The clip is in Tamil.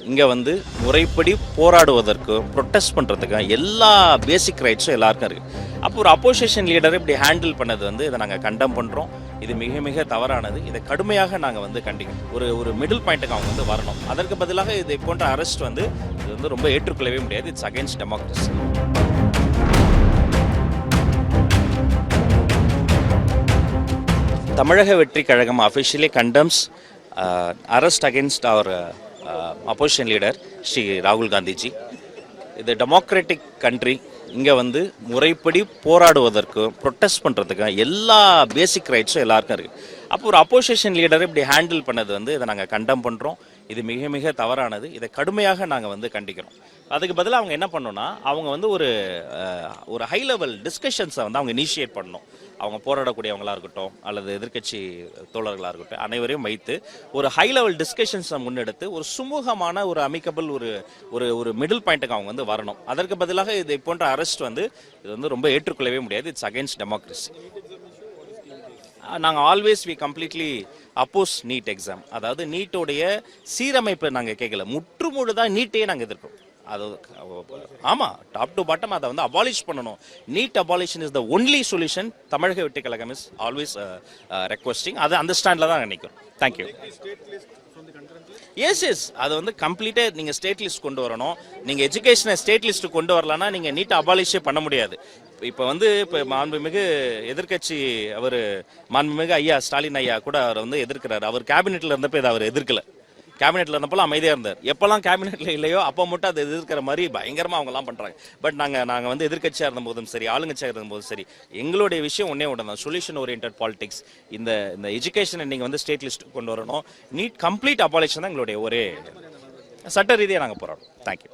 இங்கே வந்து முறைப்படி போராடுவதற்கும் ப்ரொட்டஸ்ட் பண்ணுறதுக்கும் எல்லா பேசிக் ரைட்ஸும் எல்லாருக்கும் இருக்குது. அப்போ ஒரு அப்போசிஷன் லீடரை இப்படி ஹேண்டில் பண்ணது வந்து இதை நாங்கள் கண்டம் பண்ணுறோம். இது மிக மிக தவறானது. இதை கடுமையாக நாங்கள் வந்து கண்டிக்கிறோம். ஒரு மிடில் பாயிண்ட்டுக்கு அவங்க வந்து வரணும். அதற்கு பதிலாக இதை போன்ற அரெஸ்ட் வந்து இது வந்து ரொம்ப ஏற்றுக்கொள்ளவே முடியாது. It's against democracy. தமிழக வெற்றி கழகம் officially condemns arrest against our opposition leader Shri Rahul Gandhi ji. இது டெமோக்ராட்டிக் கண்ட்ரி. இங்கே வந்து முறைப்படி போராடுவதற்கும் ப்ரொட்டஸ்ட் பண்ணுறதுக்கும் எல்லா பேசிக் ரைட்ஸும் எல்லாருக்கும் இருக்குது. அப்போ ஒரு அப்போசிஷன் லீடரை இப்படி ஹேண்டில் பண்ணது வந்து இதை நாங்கள் கண்டம் பண்ணுறோம். இது மிக மிக தவறானது. இதை கடுமையாக நாங்கள் வந்து கண்டிக்கிறோம். அதுக்கு பதிலாக அவங்க என்ன பண்ணணும்னா அவங்க வந்து ஒரு ஹை லெவல் டிஸ்கஷன்ஸை வந்து அவங்க இனிஷியேட் பண்ணணும். அவங்க போராடக்கூடியவங்களாக இருக்கட்டும் அல்லது எதிர்க்கட்சி தோழர்களாக இருக்கட்டும் அனைவரையும் வைத்து ஒரு ஹை லெவல் டிஸ்கஷன்ஸை முன்னெடுத்து ஒரு சுமூகமான ஒரு அமிக்கபிள் ஒரு மிடில் பாயிண்ட்டுக்கு அவங்க வந்து வரணும். அதற்கு பதிலாக இதை போன்ற அரெஸ்ட் வந்து இது வந்து ரொம்ப ஏற்றுக்கொள்ளவே முடியாது. It's against democracy. நாங்கள் always we completely oppose NEET exam. அதாவது நீட்டோடைய சீரமைப்பு நாங்கள் கேட்கல, முற்றுமுழுதாக நீட்டையே நாங்கள் எதிர்க்கிறோம். அது ஆமாம், டாப் டு பாட்டம் அதை வந்து அபாலிஷ் பண்ணணும். NEET abolition is the only solution. Tamilaga Vettri Kazhagam is always requesting. அது அந்த ஸ்டாண்டில் தான் நினைக்கிறோம். தேங்க்யூ. எஸ் அது வந்து கம்ப்ளீட்டாக நீங்கள் ஸ்டேட் லிஸ்ட் கொண்டு வரணும். நீங்கள் எஜுகேஷனை ஸ்டேட் லிஸ்ட்டு கொண்டு வரலன்னா நீங்கள் நீட்டை அபாலிஷே பண்ண முடியாது. இப்போ மாண்புமிகு எதிர்கட்சி மாண்புமிகு ஐயா ஸ்டாலின் ஐயா கூட அவர் வந்து எதிர்க்கிறார். அவர் கேபினெட்டில் இருந்தப்போ இதை அவர் எதிர்க்கல. கேபினெட்டில் இருந்தப்போலாம் அமைதியாக இருந்தார். எப்போல்லாம் கேபினெட்டில் இல்லையோ அப்போ மட்டும் அதை எதிர்க்கிற மாதிரி பயங்கரமாக அவங்கலாம் பண்ணுறாங்க. பட் நாங்கள் வந்து எதிர்கட்சியாக இருந்தபோதும் சரி, ஆளுங்கட்சியாக இருந்தபோதும் சரி, எங்களுடைய விஷயம் ஒன்றே ஒன்று தான், சொல்யூஷன் ஓரியன்ட் பாலிடிக்ஸ். இந்த எஜுகேஷனை நீங்கள் வந்து ஸ்டேட் லிஸ்ட் கொண்டு வரணும். நீட் கம்ப்ளீட் அபாலிஷன் தான் எங்களுடைய ஒரே சட்ட ரீதியாக நாங்கள் போராடுறோம். தேங்க்யூ.